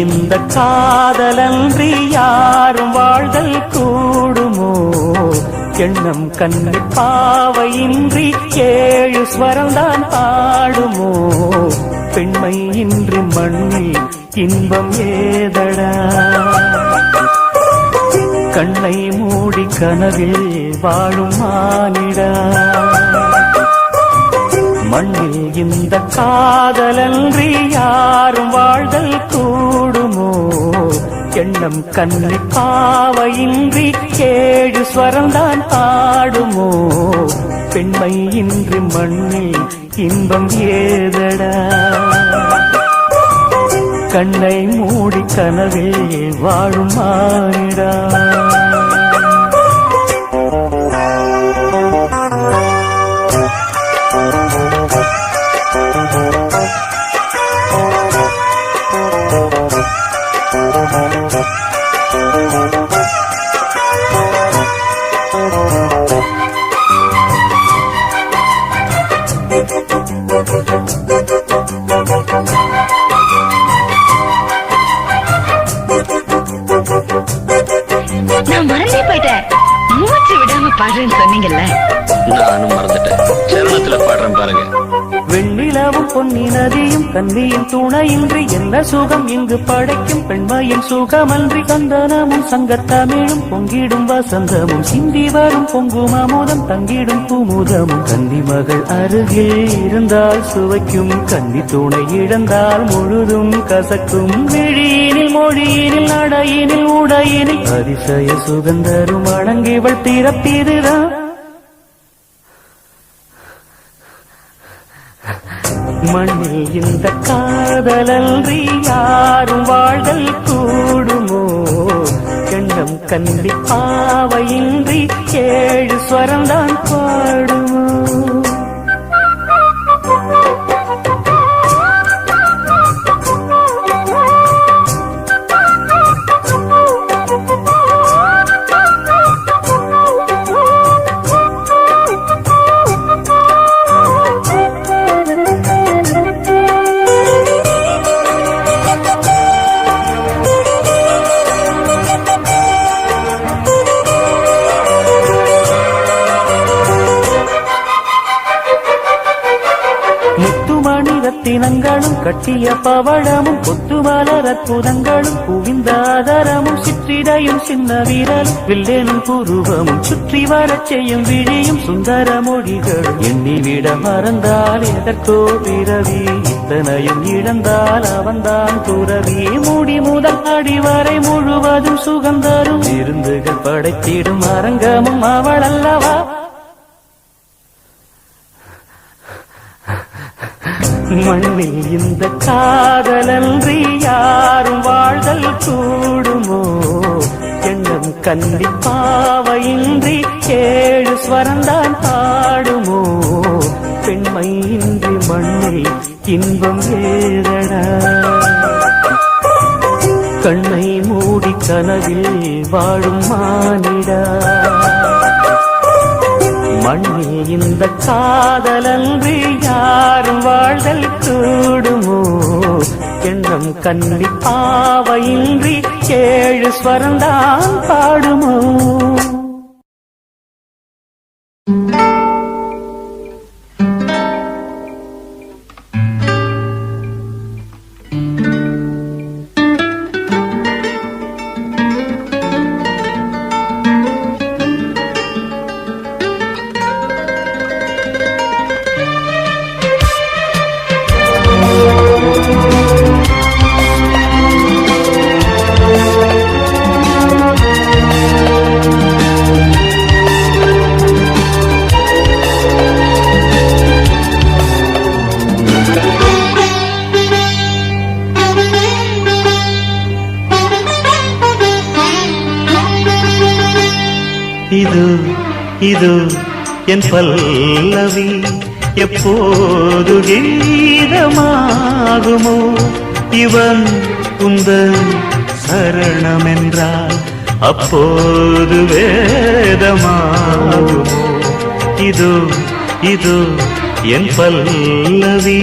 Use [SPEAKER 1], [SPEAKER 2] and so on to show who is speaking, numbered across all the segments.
[SPEAKER 1] இந்த காதலன்றி யாரும் வாழ்தல் கூடுமோ எண்ணம் கண்ணி பாவையின்றி 7 ஸ்வரம்தான் பாடுமோ பெண்மை இன்றி மண்ணில் இன்பம் ஏதடா கண்ணை மூடி கனவில் வாழும் மானிடா மண்ணில் இந்த காதலன்றி யாரும் வாழ்தல் கூடுமோ எண்ணம் கண்ணி பாவையின்றி 7 ஸ்வரம்தான் பாடுமோ பெண்மை இன்றி மண்ணில் இன்பம் ஏதடா கண்ணை மூடி கனவில் வாழும் மானிடா
[SPEAKER 2] நான் மறந்தே போயிட்டேன். மூச்சு விடாம பாடுறேன்னு சொன்னீங்கல்ல,
[SPEAKER 3] நானும் மறந்துட்டேன். சரணத்துல பாடுறேன் பாருங்க.
[SPEAKER 1] வெண்ணிலவும் பொன்னி நதியும் கன்னியின் துணையின்றி என்ன சுகம் இங்கு படைக்கும் பெண்மையின் சுகமன்றி சந்தனமும் சங்கத்தமிழும் பொங்கிடும் வசந்தமும் சிந்தி வரும் பொங்கும் அமுதம் தங்கிடும் குமுதமும் கன்னி மகள் அருகில் இருந்தால் சுவைக்கும் கன்னி துணை இழந்தால் முழுதும் கசக்கும் விழியினில் மொழியினில் நடையினில் உடையினில் அதிசய சுகந்தரும் அடங்கிவள் பிறப்பிதுதான் மண்ணில் இந்த காதலன்றி யாரும் வாழ்தல் கூடுமோ எண்ணம் கண்டி பாவையின்றி 7 ஸ்வரம்தான் பாடுமோ ரத்தினங்களும் கட்டிய பவழமும் கொத்துமலர் அற்புதங்களும் குவிந்தாதரமும் சிற்றிடையும் சின்ன வீரலும் வில்லேனும் புருவமும் சுற்றி வரச் செய்யும் விழியும் சுந்தர மொழிகளும் எண்ணிவிட மறந்தால் எதற்கோ பிறவி இத்தனையும் இழந்தால் அவன்தான் துறவி மூடி முதல் அடிவரை முழுவதும் சுகந்தரும் விருந்துகள் படைத்திடும் அரங்கமும் அவள் அல்லவா மண்ணில் இந்த காதலன்றி யாரும் வாழ்தல் கூடுமோ எண்ணம் கண்டி பாவையின்றி 7 ஸ்வரம்தான் பாடுமோ பெண்மை இன்றி மண்ணில் இன்பம் ஏதடா கண்ணை மூடி கனவில் வாழும் மானிடா மண்ணில் இந்த காதலன்றி யாரும் வாழ்தல் கூடுமோ எண்ணம் கண்ணி பாவையின்றி 7 ஸ்வரம்தான் பாடுமோ இது என் பல்லவி எப்போது கீதமாகுமோ இவன் உந்தன் சரணமென்றால் அப்போது வேதமாகுமோ இது என் பல்லவி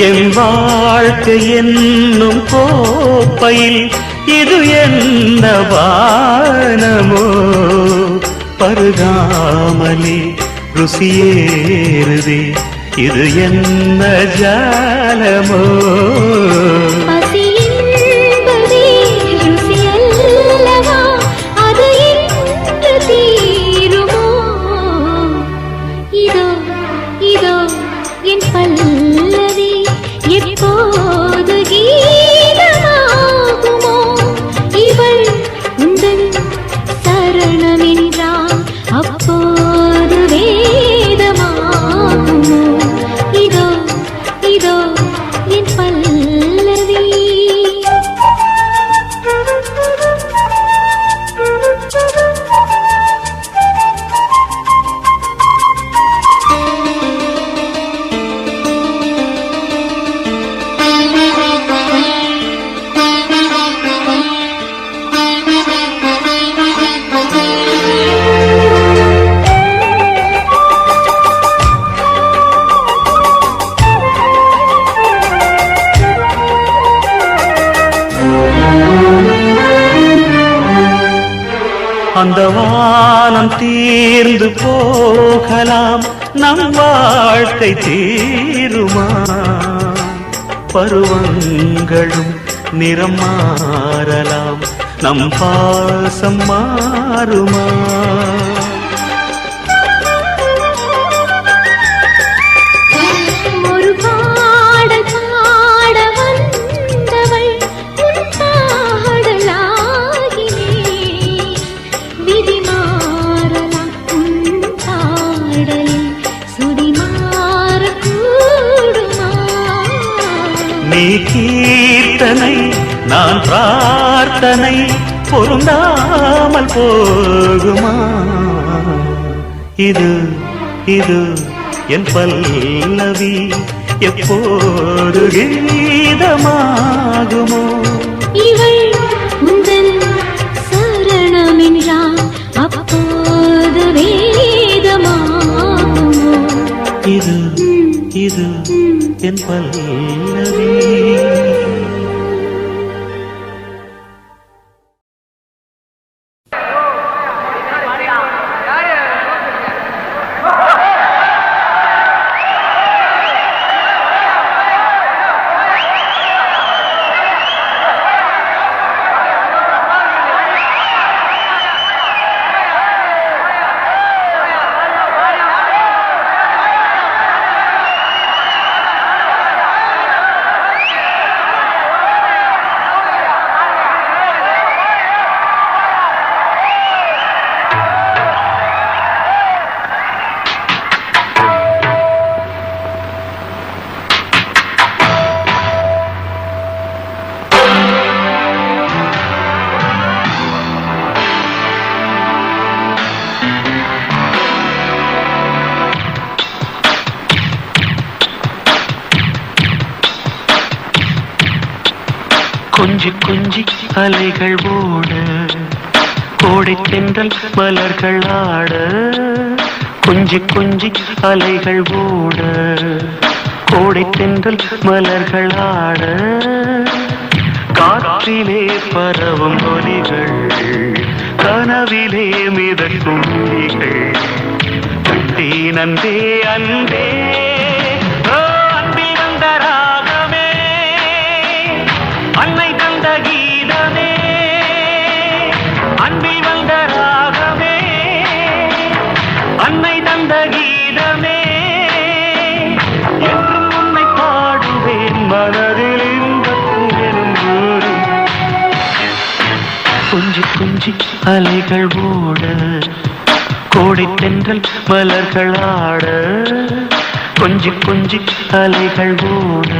[SPEAKER 1] என் வாழ்க்கை என்னும் கோப்பையில் இது என்ன வானமோ பருகாமலே ருசியேறுதே இது என்ன ஜாலமோ
[SPEAKER 2] பல்லவி எப்போது கீதமாகுமோ இவள் உந்தன் சரணமென்றால் அப்போது வேதமாகுமோ இதோ இதோ என் பல்லவி
[SPEAKER 1] அந்த வானம் தீர்ந்து போகலாம் நம் வாழ்க்கை தீருமா பருவங்களும் நிறம் மாறலாம் நம் பாசம் மாறுமா நீ கீர்த்தனை நான் பிரார்த்தனை பொருந்தாமல் போகுமா இது இது என் பல்லவி எப்போது கீதமாகுமோ
[SPEAKER 2] இவள் உந்தன் சரணமென்றால் அப்போது வேதமாகுமோ
[SPEAKER 1] இது இது என் பல்லவி கொஞ்சி கொஞ்சி அலைகள் ஓட கோடை தென்றல் மலர்கள் ஆட கொஞ்சி கொஞ்சி அலைகள் ஓட கோடை தென்றல் மலர்கள் ஆட காற்றிலே பரவும் ஒலிகள் கனவிலே மிதக்கும் ஒலிகள் கட்டி நந்தே அன்பே அன்னை தந்த கீதமே அன்பில் வந்த ராகமே அன்னை தந்த கீதமே என்றும் உன்னை பாடுவேன் மனதில் இன்பம் கூறி கொஞ்சி கொஞ்சி அலைகள் ஓட கோடை தென்றல் மலர்கள் ஆட கொஞ்சி கொஞ்சி அலைகள் ஓட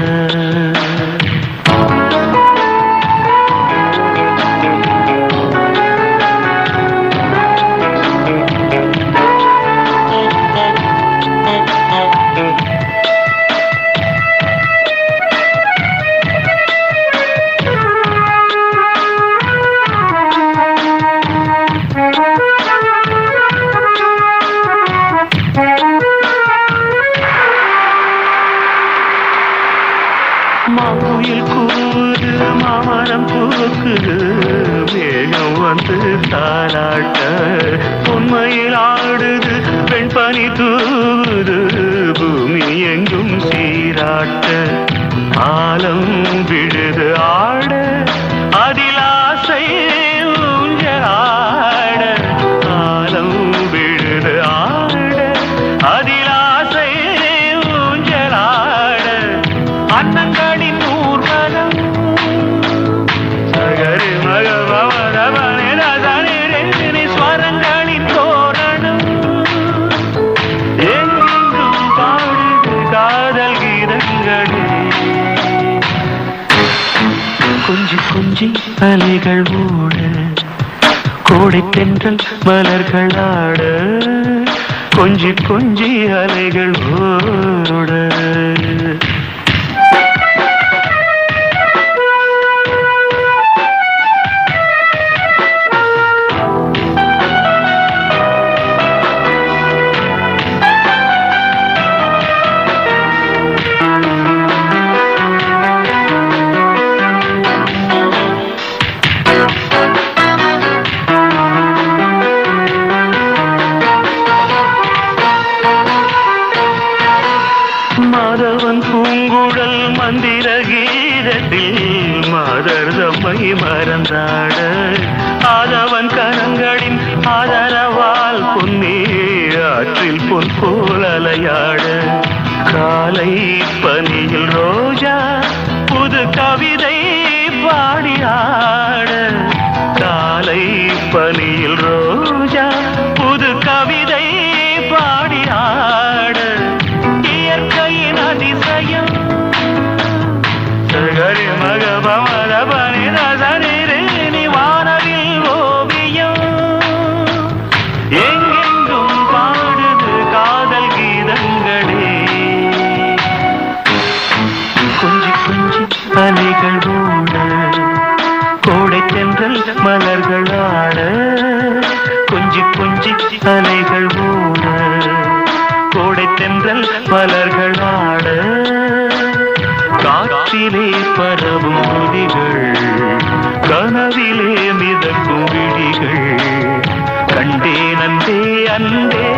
[SPEAKER 1] வந்து தாலாட்ட உண்மையில் ஆடுது பெண்பனி தூது பூமி எங்கும் சீராட்ட ஆலம் விழுது ஆட அதில் ஆசை ஊஞ்சலாட ஆலம் விழுது ஆட அதில் ஆசை ஊஞ்சலாட அன்னங்களின் ஊர்வலம் சகரி மகபவரவனே ரசனி ஸ்வரங்களின் தோரணம் எங்கெங்கும் பாடுது காதல் கீதங்களே கொஞ்சி கொஞ்சி அலைகள் ஓட கோடை தென்றல் மலர்கள் ஆட கொஞ்சி கொஞ்சி அலைகள் ஓட மாதவன் பூங்குழல் மந்திர கீதத்தில் மாதர் தம்மை மறந்தாட ஆதவன் கரங்களின் ஆதரவால் பொன்னே ஆற்றில் பொன் போல் அலையாட காலை பனியில் ரோஜா புது கவிதை பாடியாட காலை பனியில் ரோஜா புது கவிதை பாடியாட இயற்கையின் அதிசயம் சகரி மகபமரபனி ரசனி வானவில் ஓவியம் எங்கெங்கும் பாடுது காதல் கீதங்களே கொஞ்சி கொஞ்சி அலைகள் ஓட கோடை தென்றல் மலர்கள் ஆட கொஞ்சி கொஞ்சி அலைகள் ஓட கோடை தென்றல் மலர்கள் ஆட காற்றிலே பரவும் ஒலிகள் கனவிலே மிதக்கும் விழிகள் கண்டே நந்தே அன்பே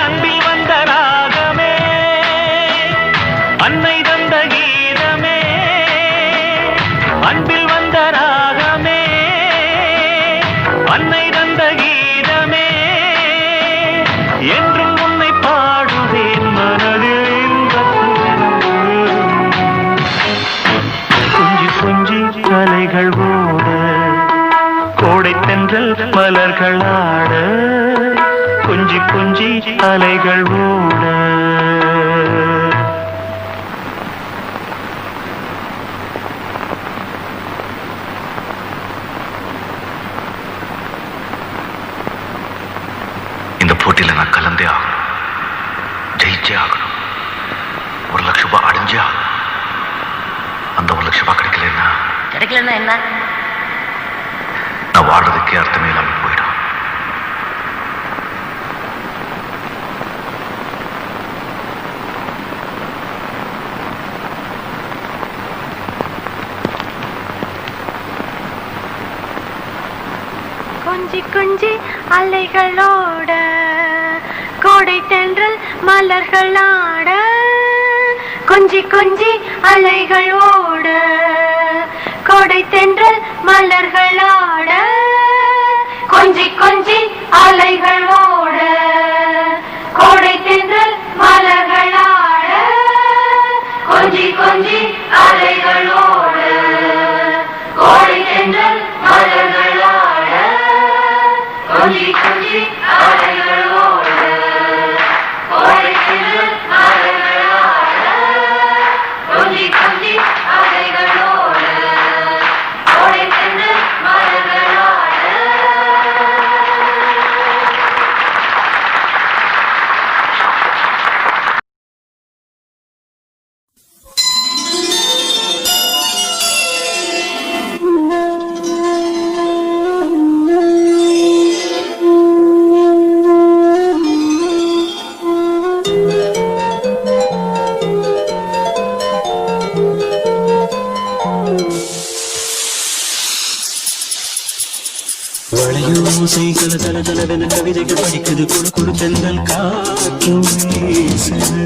[SPEAKER 1] அன்பில் வந்த ராகமே அன்னை தந்த கீதமே அன்பில் வந்த ராகமே அன்னை தந்த கீதமே என்றும் உன்னை பாடுவேன் மனதில் கொஞ்சி கொஞ்சி அலைகள் ஓட கோடை தென்றல் மலர்கள் ஆட கொஞ்சி கொஞ்சி அலைகள் ஓட
[SPEAKER 4] இந்த போட்டியில நான் கலந்தே ஆகணும், ஜெயிச்சே ஆகணும், 1 லட்சம் ரூபாய் அடைஞ்சே ஆகணும். அந்த 1 லட்சம் ரூபாய் கிடைக்கலன்னா
[SPEAKER 2] என்ன
[SPEAKER 4] நான் வாழ்றதுக்கே அர்த்தமே இல்லாம போயிடும்.
[SPEAKER 2] கொஞ்சி கொஞ்சி அலைகளோட கோடை தென்றல் மலர்கள் ஆட கொஞ்சி கொஞ்சி அலைகள் ஓட கோடை தென்றல் மலர்கள் ஆட கொஞ்சி கொஞ்சி அலைகள் ஓட கோடை தென்றல் மலர்கள் ஆட கொஞ்சி கொஞ்சி அலைகள் ஓட கோடை தென்றல் மலர்கள் ஆட கொஞ்சி கொஞ்சி அலைகள் ஓட கோடை தென்றல் மலர்கள் ஆட கொஞ்சி கொஞ்சி அலைகள் ஓட கோடை தென்றல் மலர்கள் ஆட
[SPEAKER 1] வளையோசை கல கல கலவென கவிதைகள் படிக்குது கொடு கொடு தென்றல் காற்றும் வீசுது.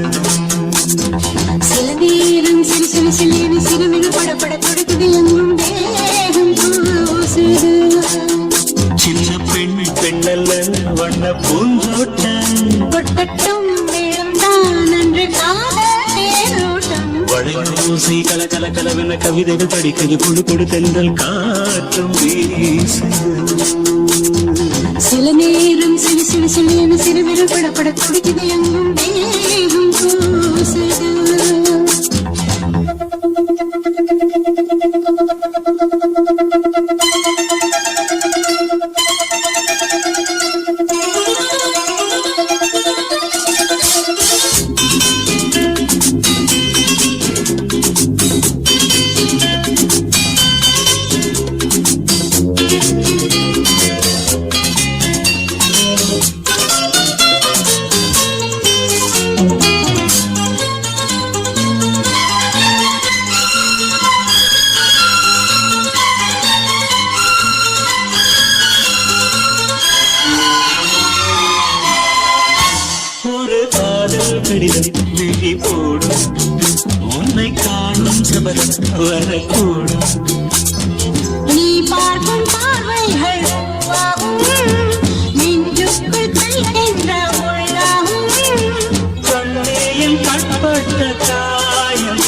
[SPEAKER 2] சில நேரம் சிறு சிறு சிறு சிறுமிகள் படப்பட துடிக்குது எங்கும் தேகம் பூசுது.
[SPEAKER 1] சின்ன பெண் பெண்ணல்ல வண்ண பூந்தோட்டம்
[SPEAKER 2] கொட்டட்டும் மேளம்தான் அன்று காதல் தேரோட்டம்.
[SPEAKER 1] வளையோசை கல கல கலவென கவிதைகள் படிக்குது கொடு கொடு தென்றல் காற்றும் வீசுது.
[SPEAKER 2] சில நேரம் சிறு சிறு சிறு சிறுமிகள் படப்பட துடிக்குது எங்கும் தேகம் பூசுது.
[SPEAKER 1] கடிதம் விழி போடும் உன்னை காணும் சபதம் வரக்கூடும்.
[SPEAKER 2] நீ பார்க்கும் பார்வைகள் நெஞ்சுக்குள் தைக்கின்ற
[SPEAKER 1] கண்ணையில் கண்பட்ட காயம்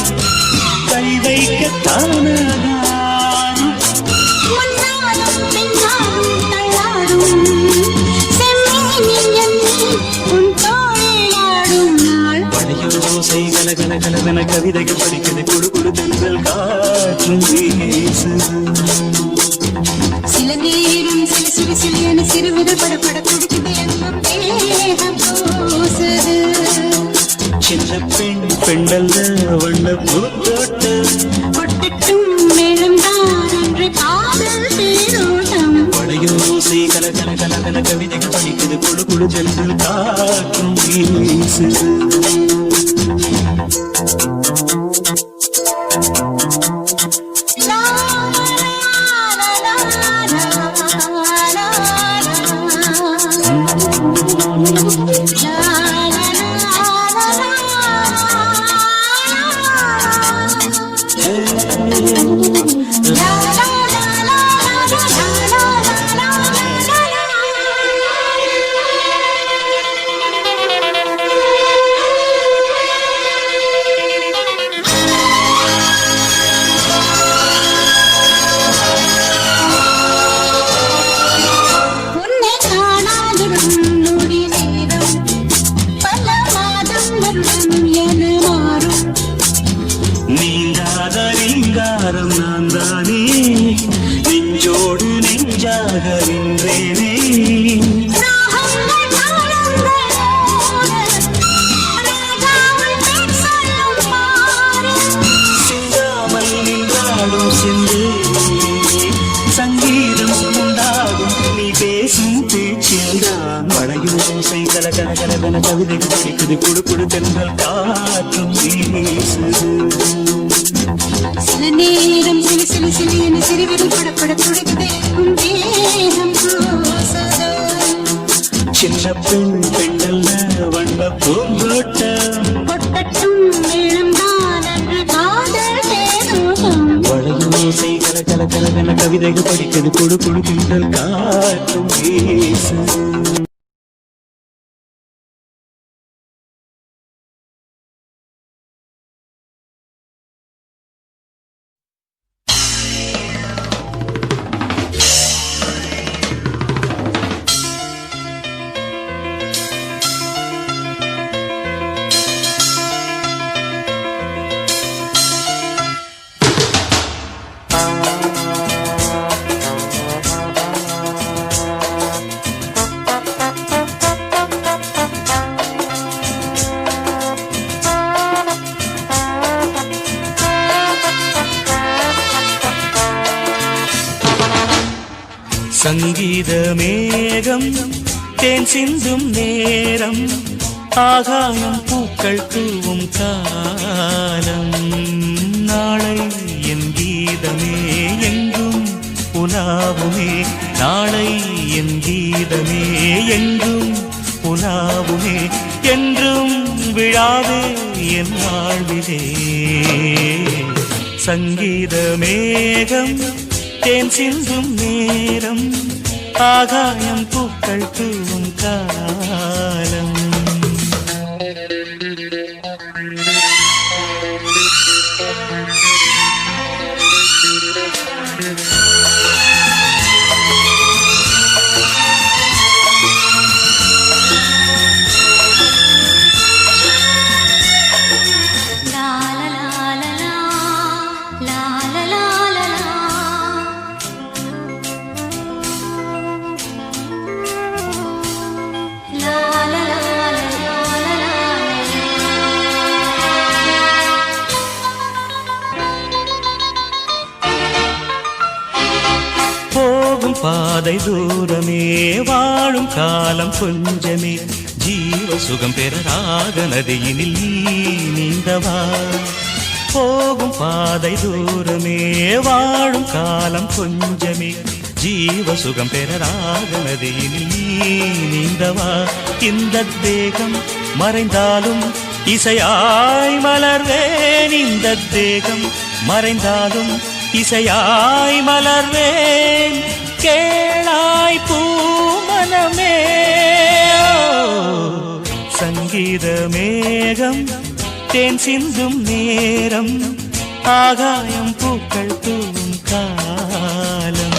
[SPEAKER 1] கை வைக்கத்தான கலகலவென கவிதைகள் படிக்கிறது கொடு கொடு தென்றல் காற்றும் வீசுது.
[SPEAKER 2] சில நேரம் சிறு சிறு சிறு சிறுவிதழ் படப்பட துடிக்குது எங்கும் தேகம் பூசுது.
[SPEAKER 1] சின்ன பெண் பெண்ணல்ல வண்ண பூந்தோட்டம்
[SPEAKER 2] கொட்டட்டும் மேளம்தான் அன்று காதல் தேரோட்டம்.
[SPEAKER 1] வளையோசை கலகல கலகல கவிதைகள் படிக்கிறது கொடு கொடு தென்றல் காற்றும் வீசுது. நான் தானே நெஞ்சோடு நெஞ்சாக நின்றேனே. சிந்தாமல் நின்றாடும் சிந்து சங்கீதம் உண்டாகும் நீ பேசும் பேச்சில்தான். வளையோசை கல கல கலவென கவிதைகள் படிக்குது கொடு கொடு தென்றல் காற்றும் வீசுது.
[SPEAKER 2] சில நேரம் சிறு சிறு சிறு சிறுவிதழ் படப்பட துடிக்குது எங்கும் தேகம் பூசுது.
[SPEAKER 1] சின்ன பெண் பெண்ணல்ல வண்ண பூந்தோட்டம்
[SPEAKER 2] கொட்டட்டும் மேளம்தான் அன்று காதல் தேரோட்டம்.
[SPEAKER 1] வளையோசை கல கல கலவென கவிதைகள் படிக்கிறது கொடு கொடு தென்றல் காற்றும் வீசுது. சங்கீத மேகம் தேன் சிந்தும் நேரம் ஆகாயம் பூக்கள் தூவும் காலம். நாளை என் கீதமே எங்கும் உலாவுமே நாளை என் கீதமே எங்கும் உலாவுமே என்றும் விழாவே என் வாழ்விலே சங்கீத மேகம் தேன் சிந்தும் நேரம் ஆகாயம் பூக்கள் தூவும் காலம் பாதை தூரமே வாழும் காலம் கொஞ்சமே ஜீவ சுகம் பெற ராக நதியினில் நீந்தவா போகும் பாதை தூரமே வாழும் காலம் கொஞ்சமே ஜீவ சுகம் பெற ராக நதியினில் நீந்தவா இந்த தேகம் மறைந்தாலும் இசையாய் மலர்வேன் இந்த தேகம் மறைந்தாலும் இசையாய் மலர்வேன் கேளாய் பூமனமே சங்கீத மேகம் தேன் சிந்தும் நேரம் ஆகாயம் பூக்கள் தூவும் காலம்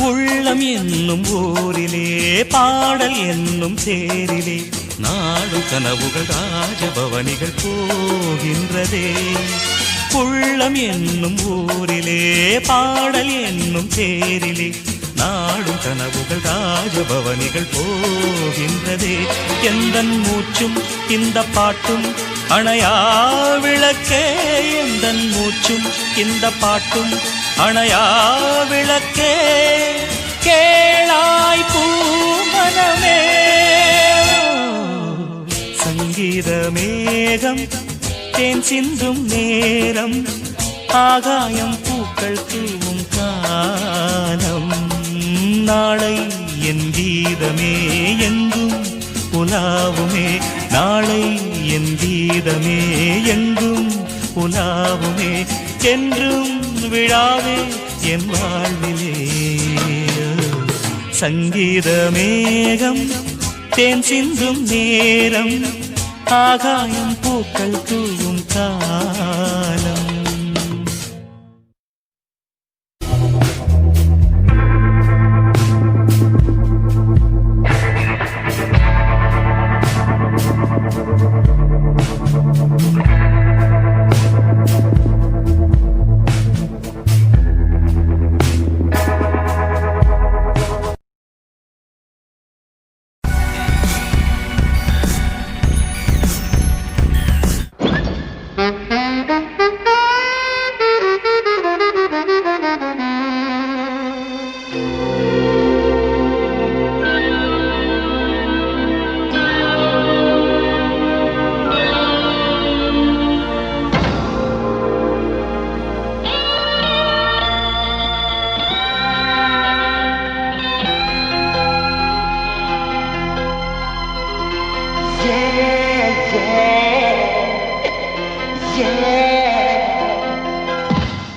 [SPEAKER 1] உள்ளம் என்னும் ஊரிலே பாடல் என்னும் தேரிலே நாடும் கனவுகள் ராஜபவனிகள் போகின்றதே உள்ளம் என்னும் ஊரிலே பாடல் என்னும் தேரிலே நாடும் கனவுகள் ராஜபவனிகள் போகின்றதே எந்தன் மூச்சும் இந்த பாட்டும் அணையா விளக்கே எந்தன் மூச்சும் இந்த பாட்டும் அணையா விளக்கே கேளாய் பூமனமே சங்கீத மேகம் தேன் சிந்தும் நேரம் ஆகாயம் பூக்கள் தூவும் காலம் நாளை என் கீதமே எங்கும் உலாவுமே நாளை என் கீதமே எங்கும் உலாவுமே என்றும் விழாவே என் வாழ்விலே சங்கீத மேகம் தேன் சிந்தும் நேரம் ஆகாயம் பூக்கள் தூவும் காலம்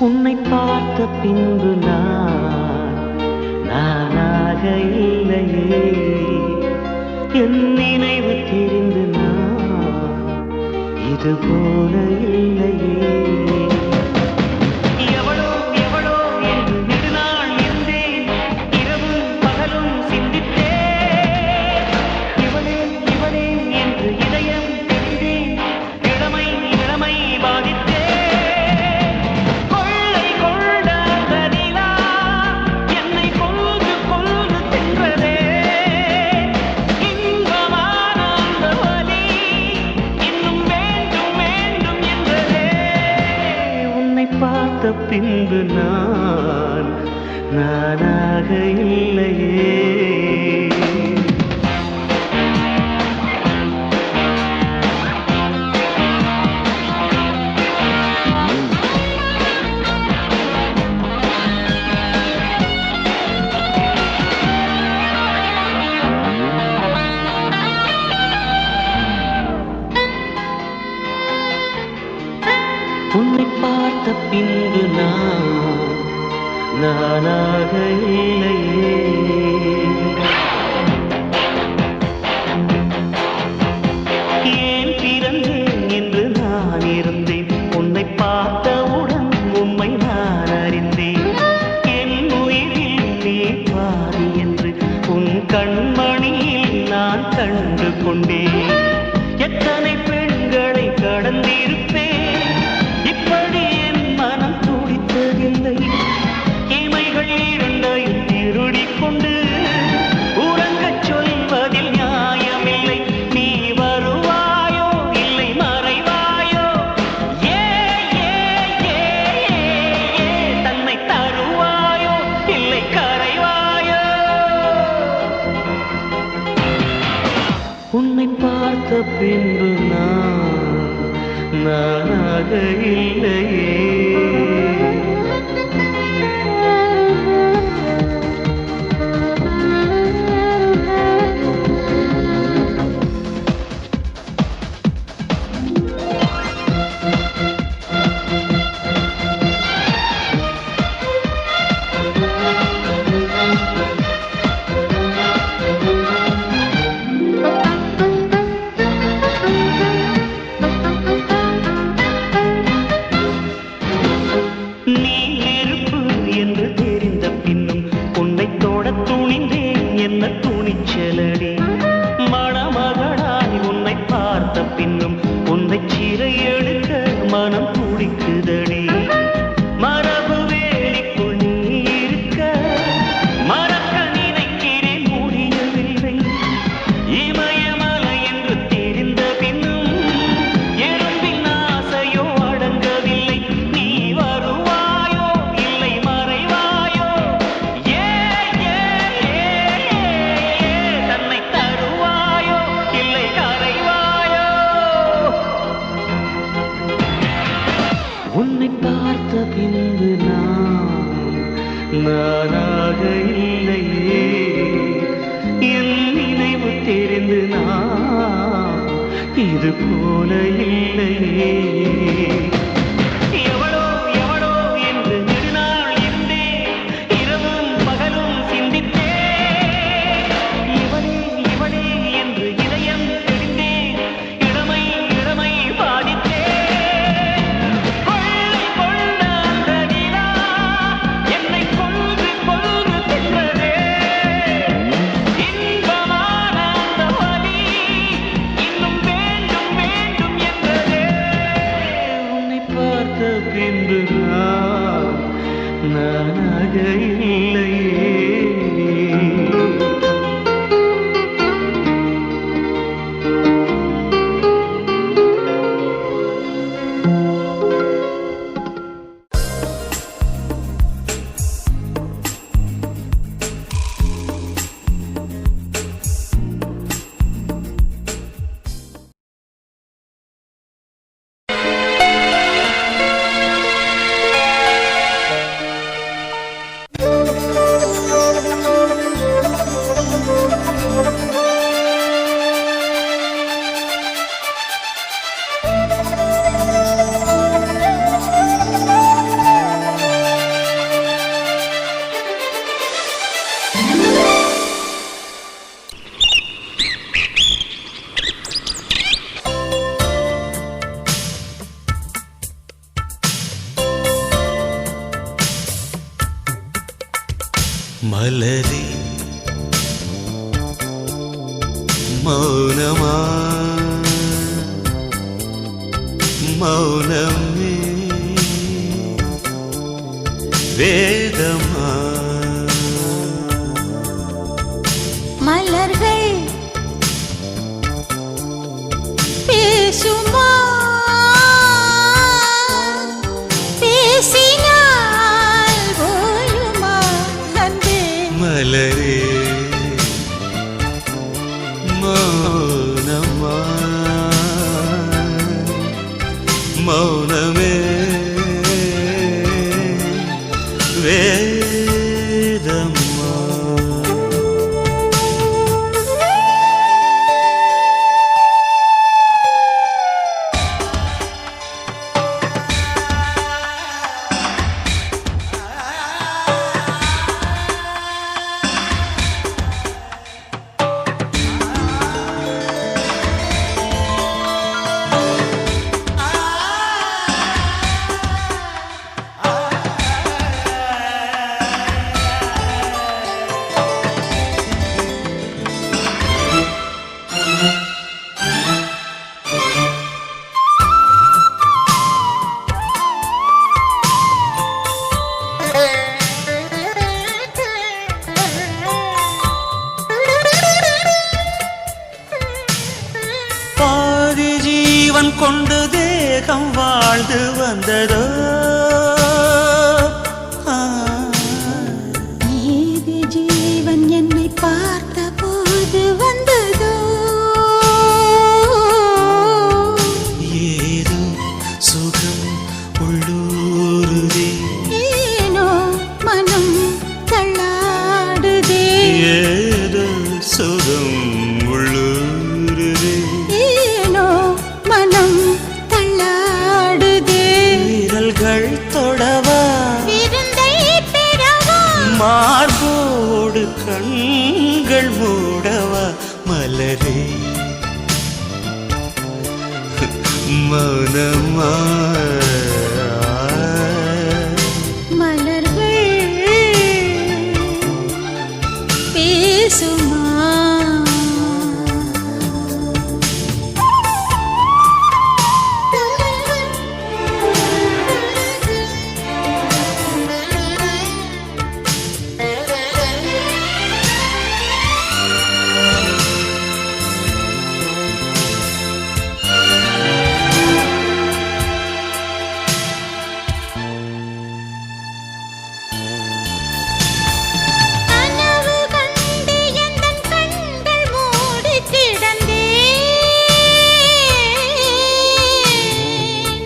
[SPEAKER 1] உன்னை பார்த்த பின்பு நானாக இல்லையே என் நினைவு தெரிந்து இது போல இல்லையே எவளோ எவளோ என்று நெடுநாள் இருந்தேன் இரவும் பகலும் சிந்தித்தேன் பின்பு நானாக இல்லையே. உன்னை பார்த்த பின்பு நானாக இல்லையே. ஏன் பிறந்தேன் என்று நான் இருந்தேன், உன்னை பார்த்தவுடன் உண்மை நான் அறிந்தேன். என் உயிரில் நீ பாதி என்று உன் கண்மணியில் நான் கண்டு கொண்டேன். எத்தனை பெண்களை கடந்திருப்பேன், இப்படி என் மனம் துடித்ததில்லை. இமைகள் இரண்டையும் திருடிக் கொண்டு உறங்கச் சொல்வதில் நியாயமில்லை. நீ வருவாயோ இல்லை மறைவாயோ, ஏ தன்னை தருவாயோ இல்லை கரைவாயோ. உன்னை பார்த்த பின்பு நானாக இல்லையே. என்ன துணிச்சலடி, மணமகளாய் உன்னை பார்த்த பின்னும் உன்னை சிறை எடுக்க மனம் துடிக்குதடி. மரபு வேலிக்குள் நீ இருக்க மறக்க நினைக்கிறேன், முடியவில்லை. இமயமலை என்று தெரிந்த பின்னும் எறும்பின் ஆசையோ அடங்கவில்லை. நீ வருவாயோ இல்லை மறைவாயோ, தன்னை தருவாயோ இல்லை கரைவாயோ. உன்னை பார்த்த பின்பு நானாக இல்லையே. என் நினைவு தெரிந்து இது போல இல்லையே. எவளோ எவளோ என்று நெடுநாள் இருந்தேன், இரவும் பகலும் சிந்தித்தேன். இவளே இவளே என்று இதயம் தெரிந்தேன், இளமை இளமை பாடித்தேன். கொள்ளை கொண்ட அந்த நிலா என்னை கொன்று கொன்று தின்றதே. இன்பமான அந்த வலி இன்னும் வேண்டும் வேண்டும் என்றதே. உன்னை பார்த்த பின்பு நானாக இல்லையே. மலரே மௌனமா மௌனமே வேதமா.
[SPEAKER 5] மலர்கள் பேசுமா, பேசினா
[SPEAKER 1] ஜீவன் கொண்டு தேகம் வாழ்ந்து வந்ததோ
[SPEAKER 5] ஏது ஜீவன் என்னை பார்த்த போது வந்ததோ
[SPEAKER 1] ஏதோ சுகம் உள்ளூருதே
[SPEAKER 5] ஏனோ மனம் தள்ளாடுதே
[SPEAKER 1] ஏதோ சுகம் உள்ளூருதே
[SPEAKER 5] ஏனோ மனம் தள்ளாடுதே
[SPEAKER 1] விரல்கள் தொடவா
[SPEAKER 5] விருந்தை பெறவா
[SPEAKER 1] மார்போடு கண்கள் மூடவா மலரே மௌனமா
[SPEAKER 5] மலர்கள் பேசுமா கனவு கண்டு எந்தன் கண்கள் மூடி கிடந்தேன்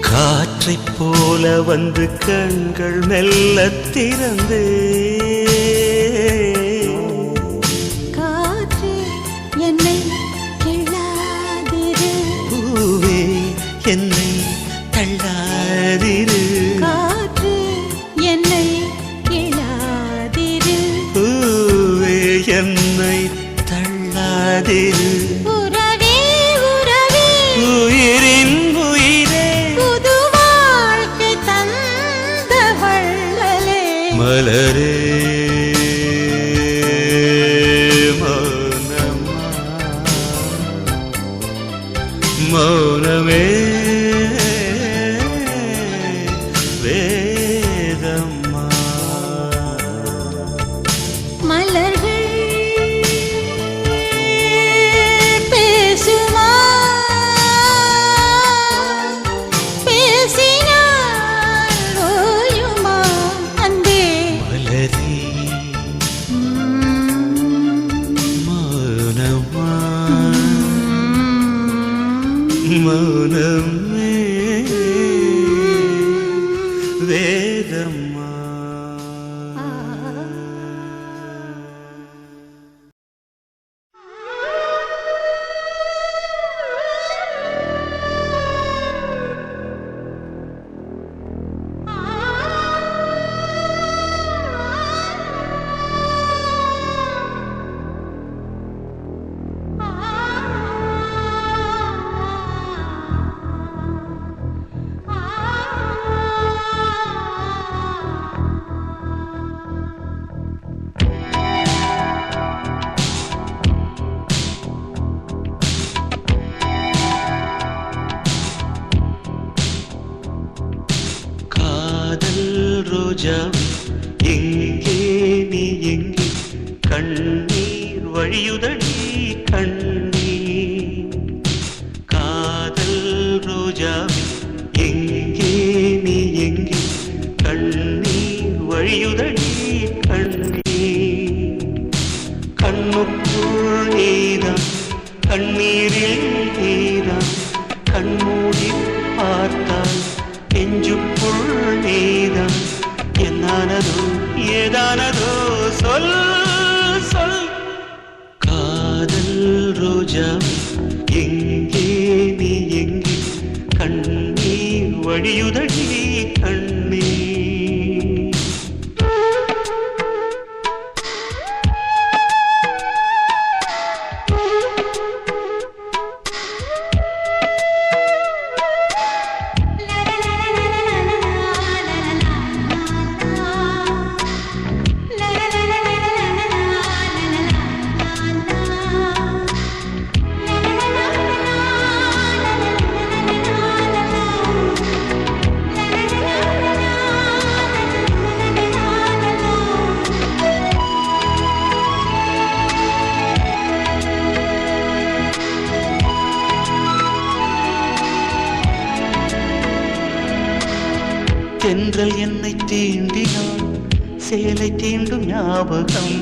[SPEAKER 1] காற்றைப் போல வந்து கண்கள் மெல்ல திறந்தே
[SPEAKER 5] காற்றே என்னை கிள்ளாதிரு
[SPEAKER 1] பூவே என்னை தள்ளாதிரு
[SPEAKER 5] காற்றே என்னை கிள்ளாதிரு
[SPEAKER 1] பூவே என்னை தள்ளாதிரு
[SPEAKER 5] உறவே உறவே
[SPEAKER 1] உயிரின் உயிரே
[SPEAKER 5] புது வாழ்க்கை தந்த வள்ளலே
[SPEAKER 1] மலரே மௌனமா மௌனமே வேதம்மா
[SPEAKER 5] மலர்கள் பேசுமா பேசினால் ஓயுமா அன்பே
[SPEAKER 1] மலரே மௌனமா மௌனமே வேதம்மா காதல் ரோஜா எங்கே நீ எங்கே கண்ணீர் வழியுதடி கண்ணீர் காதல் ரோஜா எங்கே நீ எங்கே கண்ணீர் வழியுதடி கண்ணீர் கண்ணுக்குள் நீதான் கண்ணீரில் நீதான் கண்மூடி பார்த்தால் நெஞ்சுக்குள் நீதான் என்னானதோ ஏதானதோ சொல் சொல் காதல் ரோஜா எங்கே நீ எங்கே கண்ணீர் வழியுதடி கண்ணீர்
[SPEAKER 5] la
[SPEAKER 1] தென்றல் என்னை தீண்டினான் சேலை தீண்டும் ஞாபகம்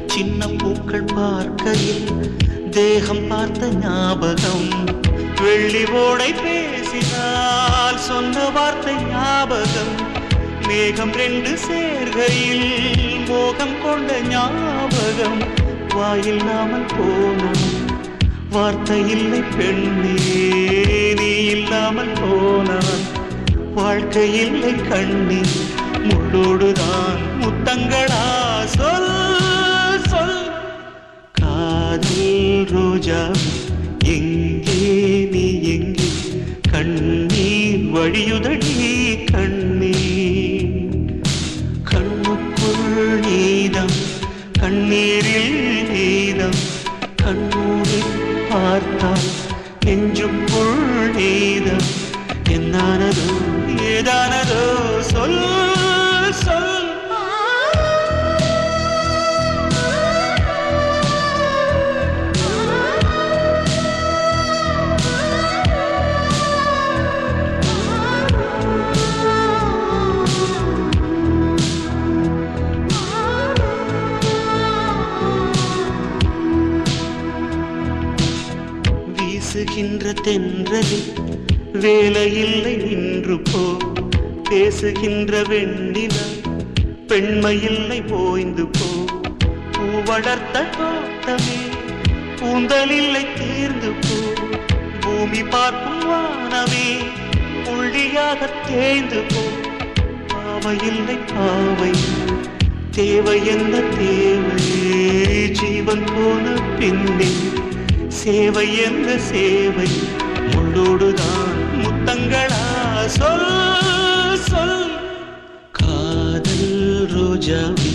[SPEAKER 1] சின்ன பூக்கள் பார்க்கையில் தேகம் பார்த்த ஞாபகம் வெள்ளி ஓடை பேசினால் சொன்ன வார்த்தை ஞாபகம் மேகம் ரெண்டு சேர்கையில் மோகம் கொண்ட ஞாபகம் வாயில்லாமல் போனான் வார்த்தை இல்லை பெண்ணே நீ இல்லாமல் போனான் வாழ்க்கை இல்லை கண்ணே முள்ளோடுதான் முத்தங்களா சொல் சொல் காதல் ரோஜா எங்கே நீ எங்கே கண்ணீர் வழியுதடி கண்ணீர் கண்ணுக்குள் நீதம் கண்ணீரில் நீதம் கண்ணூரில் பார்த்தால் நெஞ்சுக்குள் நீதம் என்னானதோ ஏதானதோ சொல் சொல் வீசுகின்ற தென்றலில் வேலையில்லை நின்று போ பேசுகின்ற வெண்ணிலா பெண்மையில்லை ஓய்ந்து போ பூ வளர்த்த தோட்டமே பூந்தலில்லை தீர்ந்து போ பூமி பார்க்கும் வானமே புள்ளியாக தேய்ந்து போ பாவையில்லை பாவை தேவை என்ன தேவை ஜீவன் போன பின்னே சேவை என்ன சேவை முள்ளோடுதான் முத்தங்களா சொல் சொல் காதல் ரோஜாவே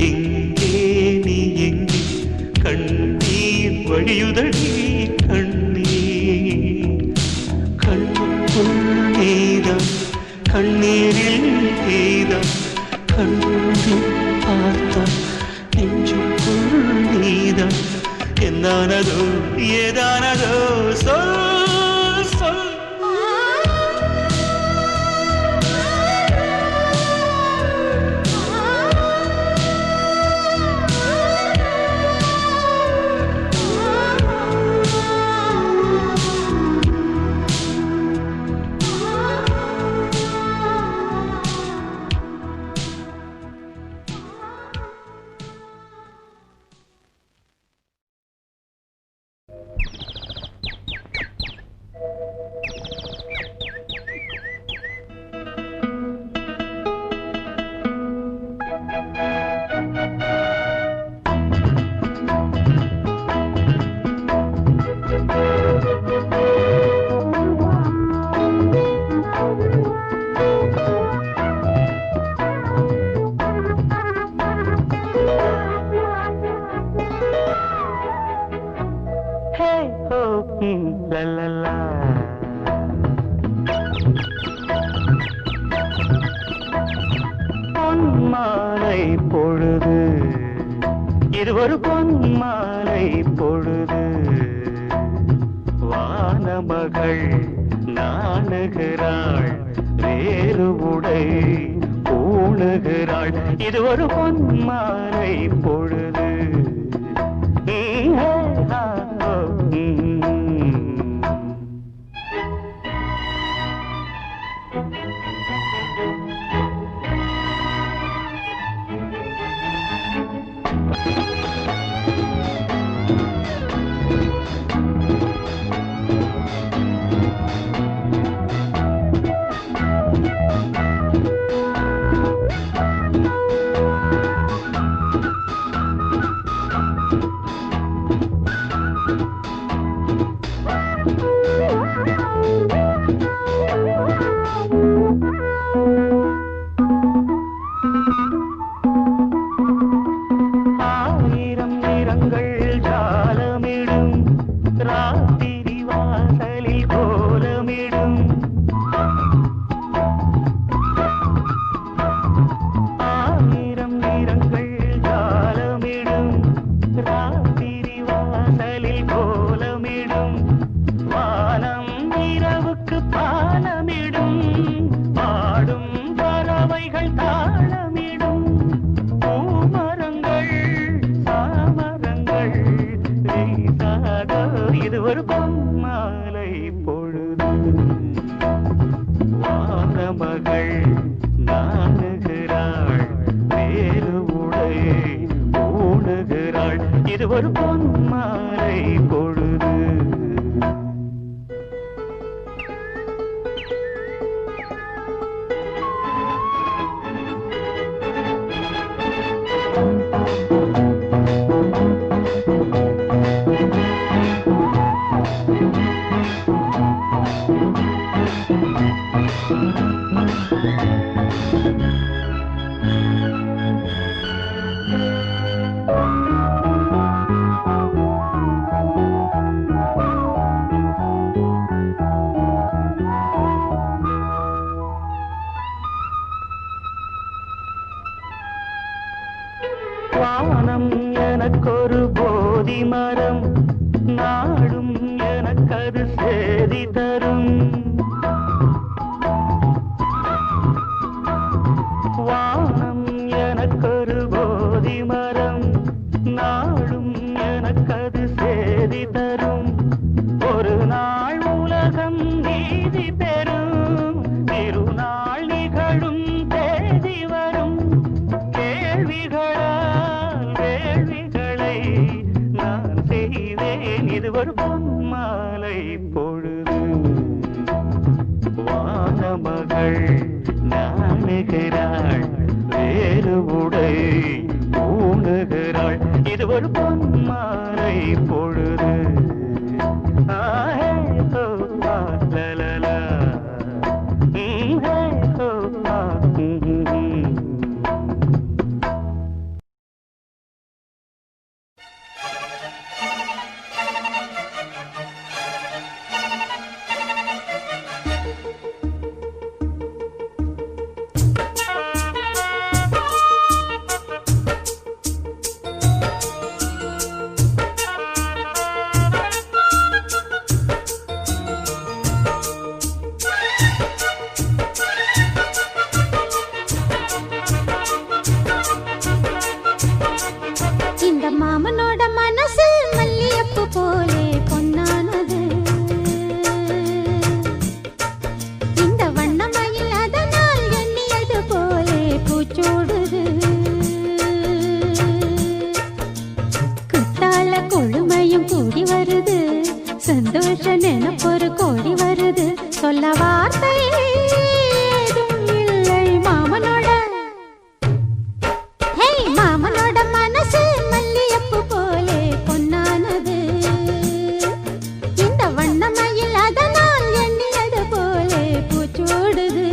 [SPEAKER 1] எங்கே நீ எங்கே கண்ணீர் வழியுதடி கண்ணீர் கண்ணுக்குள் நீதம் கண்ணீரில் நீதம் கண்ணூரில் பார்த்தா நெஞ்சுக்குள் நீதம் என்னானதோ ஏதானதோ சொல் சொல் பொன்மாலை பொழுது இது ஒரு பொன்மாலை பொழுது வானமகள் நாணுகிறாள் வேறு உடை பூணுகிறாள் இது ஒரு பொன்மாலை பொழுது ஆயிரம் நிறங்கள் ஜாலமிடும் ராத்திரி வாசலில் ஒரு பொன் மாலை பொழுது. வானம் எனக்கொரு போதி மரம், நாடும் எனக்கது சேதி தரும். வானம் எனக்கொரு போதி மரம், நாடும் எனக்கது சேதி தரும். ஒரு நாள் உலகம் நீதி பெறும், திருநாள் நிகழும் தேதி வரும். கேள்விகளால் வேள்விகளை நான் செய்வேன், இது ஒரு பொன்மாலை பொழுது. வானமகள் நாணுகிறாள், வேறு உடை ஊணுகிறாள், இது ஒரு பொன்மாலை பொழுது. ஆஹே ஹோ ஆ லலலா, ஹே ஹோ ஆ
[SPEAKER 5] இந்த மாமனோட மனசு மல்லியப்பு போலே பொன்னானது. இந்த வண்ணமயில் அதனால் எண்ணியது போலே பூச்சூடுது. குத்தால கொழுமையும் கூடி வருது, சந்தோஷ நினைப்பொரு கோடி வருது. சொல்ல வார்த்தை ஏதும் இல்லை மாமனோட. ஹே மாமனோட மனசு மல்லியப்பு போலே பொன்னானது. இந்த வண்ணமயில் அதனால் எண்ணியது போலே பூச்சூடுது.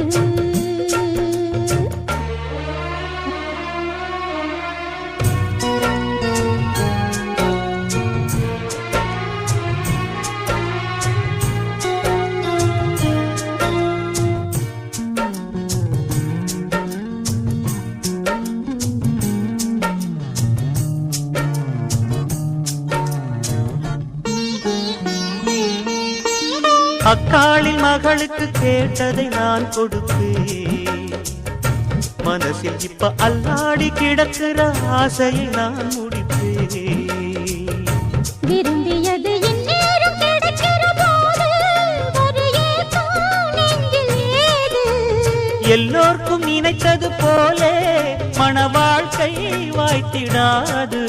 [SPEAKER 1] அக்காளின் மகளுக்கு கேட்டதை நான் கொடுப்பேன். மனசில் இப்ப அல்லாடி கிடக்கிற ஆசையை நான் முடிப்பேன்.
[SPEAKER 5] விரும்பியது இந்நேரம் கிடைக்கிற போது ஒரு ஏக்கம் நெஞ்சில் ஏது?
[SPEAKER 1] எல்லோர்க்கும் நினைத்தது போலே மன வாழ்க்கை வாய்த்திடாது.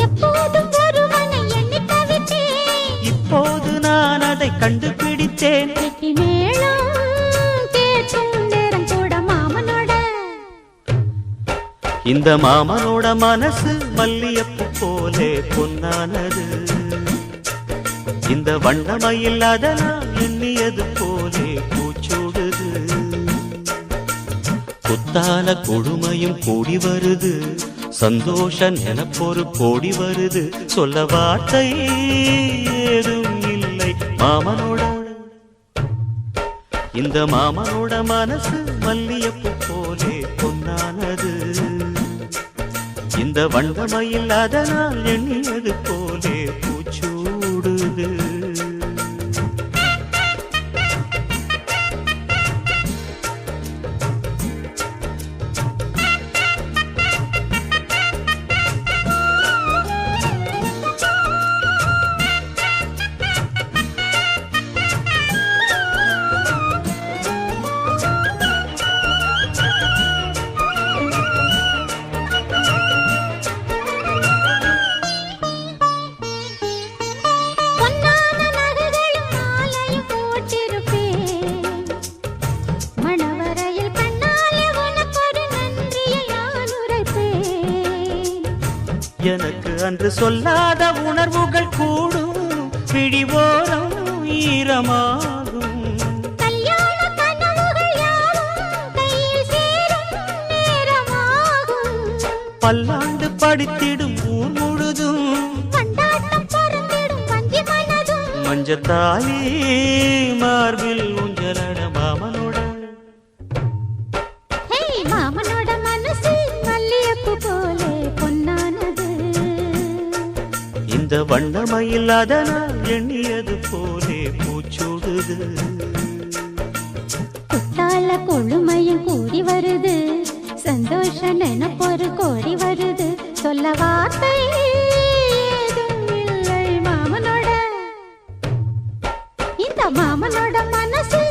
[SPEAKER 5] எப்போதும் ஒருவனை எண்ணி தவித்தேன்,
[SPEAKER 1] இப்போது நான் அதை கண்டுபிடித்தேன்.
[SPEAKER 5] கெட்டி மேளம் கேட்கும் நேரம் கூட மாமனோட.
[SPEAKER 1] இந்த மாமனோட மனசு மல்லியப்பு போலே பொன்னானது. இந்த வண்ணமயில் அதனால் எண்ணியது போலே பூச்சூடுது. குத்தால கொடுமையும் கூடி வருது, சந்தோஷ நினைப்பொரு கோடி வருது. சொல்ல வார்த்தை ஏதும் இல்லை மாமனோட. இந்த மாமனோட மனசு மல்லியப்பு போலே பொன்னானது. இந்த வண்ணமயில் அதனால் எண்ணியது போலே பூச்சூடுது. அன்று சொல்லாத உணர்வுகள் கூடும் பிடிவோரம் ஈரமாகும்
[SPEAKER 5] கல்யாண கனவுகள் யாவும் கையில் சேரும் நேரமாகும்
[SPEAKER 1] பல்லாண்டு படித்திடும் ஊர் முழுதும்
[SPEAKER 5] கொண்டாட்டம் பறந்திடும் வஞ்சி மனதும்
[SPEAKER 1] மஞ்சத்தாலி மார்பில் ஊஞ்சலட மாமனோட
[SPEAKER 5] ஹே மாமனோட மனசு மல்லியப்பு போலே பொன்னானது
[SPEAKER 1] இந்த வண்ணமயில் அதனால் எண்ணியது போலே பூச்சூடுது
[SPEAKER 5] குத்தால கொழுமையும் கூடி வருது சந்தோஷ நினைப்பொரு கோடி வருது சொல்ல வார்த்தை ஏதும் இல்லை மாமனோட இந்த மாமனோட மனசு